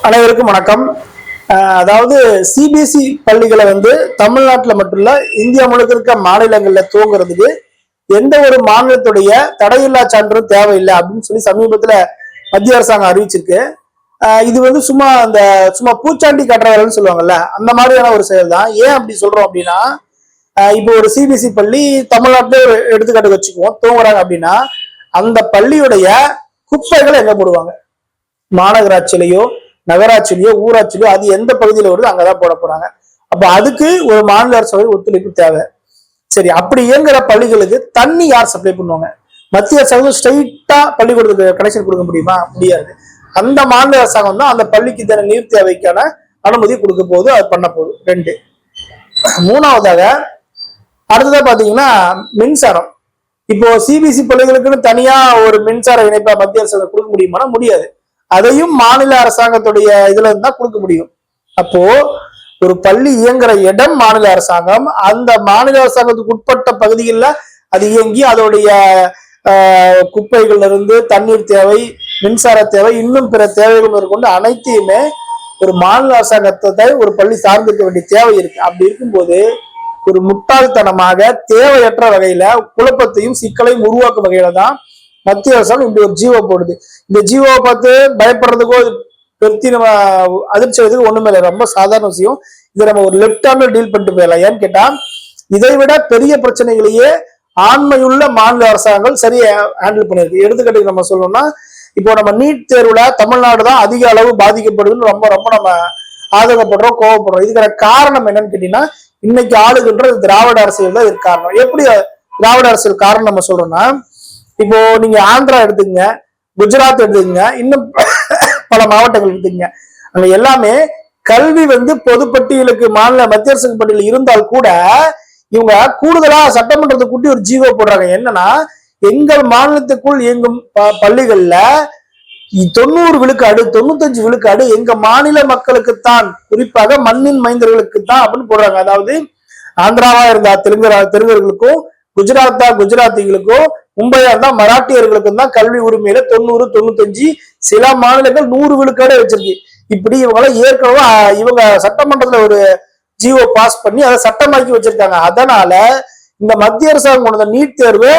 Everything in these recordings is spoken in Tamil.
அனைவருக்கும் வணக்கம். அதாவது சிபிஎஸ்இ பள்ளிகளை தமிழ்நாட்டில் மட்டும் இல்ல இந்தியா முழுக்க இருக்க மாநிலங்கள்ல துவங்குறதுக்கு எந்த ஒரு மாநிலத்துடைய தடையில்லா சான்றும் தேவையில்லை அப்படின்னு சொல்லி சமீபத்துல மத்திய அரசாங்கம் அறிவிச்சிருக்கு. இது சும்மா பூச்சாண்டி கட்டுறவர்கள்னு சொல்லுவாங்கல்ல, அந்த மாதிரியான ஒரு செயல் தான். ஏன் அப்படி சொல்றோம் அப்படின்னா, இப்போ ஒரு சிபிஎஸ்இ பள்ளி தமிழ்நாட்டிலே ஒரு எடுத்துக்காட்டு வச்சுக்குவோம், துவங்குறாங்க அப்படின்னா அந்த பள்ளியுடைய குப்பைகளை எங்க போடுவாங்க? மாநகராட்சியிலையோ நகராட்சியிலையோ ஊராட்சியிலையோ அது எந்த பகுதியில வருதோ அங்கதான் போட போறாங்க. அப்ப அதுக்கு ஒரு மாநில அரசு ஒத்துழைப்பு தேவை. சரி, அப்படி இயங்குற பள்ளிகளுக்கு தண்ணி யார் சப்ளை பண்ணுவாங்க? மத்திய அரசாங்கம் ஸ்ட்ரெயிட்டா பள்ளிக்கூடத்துக்கு கனெக்ஷன் கொடுக்க முடியுமா? முடியாது. அந்த மாநில அரசாங்கம் தான் அந்த பள்ளிக்கு தர நீர் தேவைக்கான அனுமதி கொடுக்க போகுது, அது பண்ண போகுது. 2. மூணாவதாக அடுத்ததா பாத்தீங்கன்னா மின்சாரம். இப்போ சிபிஎஸ்இ பள்ளிகளுக்குன்னு தனியா ஒரு மின்சார இணைப்பா மத்திய அரசாங்கம் கொடுக்க முடியுமானா முடியாது. அதையும் மாநில அரசாங்கத்துடைய இதுல இருந்தா கொடுக்க முடியும். அப்போ ஒரு பள்ளி இயங்குற இடம் மாநில அரசாங்கம், அந்த மாநில அரசாங்கத்துக்கு உட்பட்ட பகுதிகளில் அது இயங்கி அதோடைய குப்பைகள்ல இருந்து தண்ணீர் தேவை, மின்சார தேவை, இன்னும் பிற தேவைகள் மேற்கொண்டு அனைத்தையுமே ஒரு மாநில அரசாங்கத்தை ஒரு பள்ளி சார்ந்திருக்க வேண்டிய தேவை இருக்கு. அப்படி இருக்கும்போது ஒரு முட்டாள்தனமாக தேவையற்ற வகையில குழப்பத்தையும் சிக்கலையும் உருவாக்கும் வகையில தான் மத்திய அரசாங்கம் இப்படி ஒரு ஜீவோ போடுது. இந்த ஜீவோவை பார்த்து பயப்படுறதுக்கோ பெருத்தி நம்ம அதிர்ச்சி அடைறதுக்கு ஒண்ணுமே இல்லை, ரொம்ப சாதாரண விஷயம். இதை நம்ம ஒரு லெப்ட் ஹேண்ட்ல டீல் பண்ணிட்டு போயிடலாம். ஏன்னு கேட்டா, இதை விட பெரிய பிரச்சனைகளையே ஆண்மையுள்ள மாநில அரசாங்கங்கள் சரியா ஹேண்டில் பண்ணிருக்கு. எடுத்துக்காட்டுக்கு நம்ம சொல்லணும்னா, இப்போ நம்ம நீட் தேர்வுல தமிழ்நாடு தான் அதிக அளவு பாதிக்கப்படுதுன்னு ரொம்ப ரொம்ப நம்ம ஆதங்கப்படுறோம், கோவப்படுறோம். இதுக்கான காரணம் என்னன்னு கேட்டீங்கன்னா, இன்னைக்கு ஆளுகின்ற திராவிட அரசியல் தான் இதுக்கு காரணம். எப்படி திராவிட அரசியல் காரணம் நம்ம சொல்றோம்னா, இப்போ நீங்க ஆந்திரா எடுத்துக்கங்க, குஜராத் எடுத்துக்கங்க, இன்னும் பல மாவட்டங்கள் எடுத்துக்கங்க, அங்க எல்லாமே கல்வி பொதுப்பட்டியலுக்கு மாநில மத்திய அரசு பட்டியல் இருந்தால் கூட இவங்க கூடுதலா சட்டமன்றத்தை கூட்டி ஒரு ஜீவோ போடுறாங்க. என்னன்னா, எங்கள் மாநிலத்துக்குள் இயங்கும் பள்ளிகள்ல 90 விழுக்காடு 95 விழுக்காடு எங்க மாநில மக்களுக்குத்தான், குறிப்பாக மண்ணின் மைந்தர்களுக்கு தான் அப்படின்னு போடுறாங்க. அதாவது ஆந்திராவா இருந்தா தெலுங்கர்களுக்கும், குஜராத்தா குஜராத்திகளுக்கும், மும்பையா இருந்தா மராட்டியர்களுக்கும் தான் கல்வி உரிமையில 90 95, சில மாநிலங்கள் 100 விழுக்காடே வச்சிருக்கு. இப்படி இவங்களாம் ஏற்கனவே இவங்க சட்டமன்றத்துல ஒரு ஜிஓ பாஸ் பண்ணி அதை சட்டமாக்கி வச்சிருக்காங்க. அதனால இந்த மத்திய அரசாங்கம் கொண்ட நீட் தேர்வு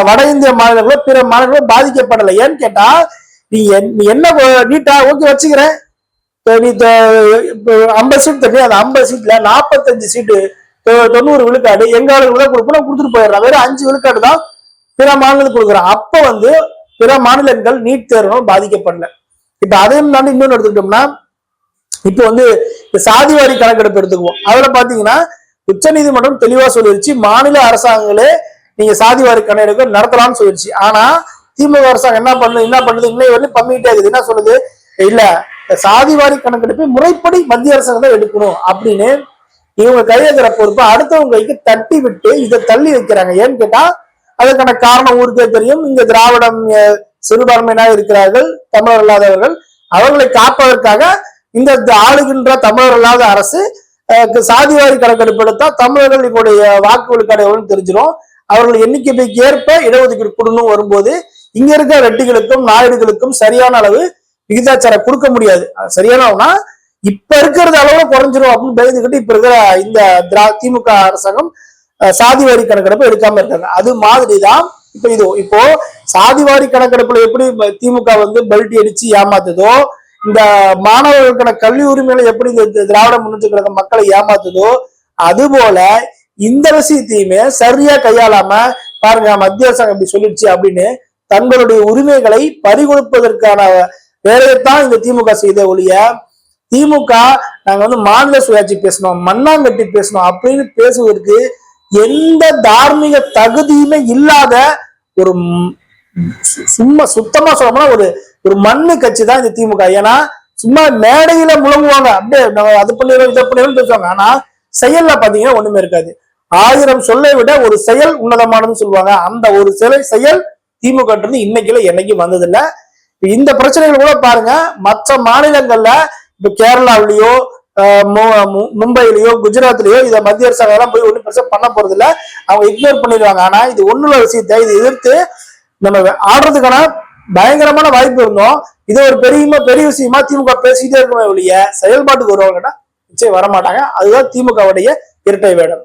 வட இந்திய மாநிலங்களும் பிற மாநிலங்களும் பாதிக்கப்படலை. ஏன்னு கேட்டா, நீ என்ன நீட்டா ஓகே வச்சுக்கிறேன், நீ 50 சீட் தண்ணி, அந்த 50 சீட்ல 45 சீட்டு 90 விழுக்காடு எங்க ஆளுங்களுக்கு தான் கொடுப்போம், கொடுத்துட்டு போயிடுறான். வேற 5 விழுக்காடு தான் பிற மாநிலத்துக்கு கொடுக்குறான். அப்ப பிற மாநிலங்கள் நீட் தேர்வு பாதிக்கப்படல. இப்ப அதையும் தாண்டி இன்னொன்னு எடுத்துக்கிட்டோம்னா, இப்போ சாதிவாரி கணக்கெடுப்பு எடுத்துக்குவோம். அதுல பாத்தீங்கன்னா உச்ச நீதிமன்றம் தெளிவா சொல்லிருச்சு, மாநில அரசாங்கங்களே நீங்க சாதிவாரி கணக்கெடுப்பு நடத்தலாம்னு சொல்லிருச்சு. ஆனா திமுக அரசாங்கம் என்ன பண்ணுது இன்னும் பண்ணிட்டே இருக்குது. என்ன சொல்லுது? இல்ல, சாதிவாரி கணக்கெடுப்பை முறைப்படி மத்திய அரசாங்கம் தான் எடுக்கணும் அப்படின்னு இவங்க கையெழுக்கிற பொறுப்பு அடுத்தவங்க கைக்கு தட்டி விட்டு இதை தள்ளி வைக்கிறாங்க. ஏன்னு கேட்டா, அதுக்கான காரணம் ஊருக்கே தெரியும். இங்க திராவிடம் சிறுபான்மையினாக இருக்கிறார்கள் தமிழர் இல்லாதவர்கள், அவர்களை காப்பதற்காக இந்த ஆளுகின்ற தமிழர் இல்லாத அரசு சாதிவாரி கணக்கெடுப்பு எடுத்தா தமிழர்கள் இப்போடைய வாக்கு விழுக்காடு எவ்வளவு தெரிஞ்சிடும், அவர்கள் எண்ணிக்கைக்கு ஏற்ப இடஒதுக்கீடு கொடுக்கணும் வரும்போது இங்க இருக்க ரெட்டிகளுக்கும் நாயுடுகளுக்கும் சரியான அளவு விகிதாச்சாரம் கொடுக்க முடியாது. சரியானவனா இப்ப இருக்கிறது அளவுல குறைஞ்சிரும் அப்படின்னு பயந்துகிட்டு இப்ப இருக்கிற இந்த திமுக அரசாங்கம் சாதிவாரி கணக்கெடுப்பு எடுக்காம இருக்காங்க. அது மாதிரிதான் இப்போ சாதிவாரி கணக்கெடுப்புல எப்படி திமுக பெல்ட் அடிச்சு ஏமாத்துதோ, இந்த மாணவர்களுக்கான கல்வி உரிமைகளை எப்படி இந்த திராவிட முன்னேற்ற கழக மக்களை ஏமாத்துதோ, அது போல இந்த விஷயத்தையுமே சரியா கையாளாம பாருங்க, மத்திய அரசாங்கம் இப்படி சொல்லிடுச்சு அப்படின்னு தங்களுடைய உரிமைகளை பறிகொடுப்பதற்கான வேலையைத்தான் இந்த திமுக செய்த ஒழிய, திமுக நாங்க மாநில சுயாட்சி பேசணும், மண்ணாங்கட்டி பேசணும் அப்படின்னு பேசுவதற்கு எந்த தார்மீக தகுதியுமே இல்லாத ஒரு சுத்தமா சொல்லணும்னா ஒரு மண்ணு கட்சி தான் இந்த திமுக. ஏன்னா சும்மா மேடையில முழங்குவாங்க, அப்படியே அது பண்ணிடுவோம் இதை பண்ணிடுவோம் பேசுவாங்க. ஆனா செயல்ல பாத்தீங்கன்னா ஒண்ணுமே இருக்காது. 1000 சொல்லை விட ஒரு செயல் உன்னதமானதுன்னு சொல்லுவாங்க. அந்த ஒரு செயல் திமுக இன்னைக்குல என்னைக்கும் வந்ததில்லை. இந்த பிரச்சனைகள் கூட பாருங்க, மற்ற மாநிலங்கள்ல இப்ப கேரளாவிலேயோ மும்பையிலயோ குஜராத்லயோ இதை மத்திய அரசாங்கம் எல்லாம் போய் ஒன்றும் பெருசா பண்ண போறது இல்லை, அவங்க இக்னோர் பண்ணிடுவாங்க. ஆனா இது ஒண்ணுல விஷயத்தை இதை எதிர்த்து நம்ம ஆடுறதுக்கான பயங்கரமான வாய்ப்பு இருந்தோம். இது ஒரு பெரிய விஷயமா திமுக பேசிக்கிட்டே இருக்குமே ஒழிய செயல்பாட்டுக்கு வருவாங்கன்னா நிச்சயம் வரமாட்டாங்க. அதுதான் திமுகவுடைய இரட்டை வேடம்.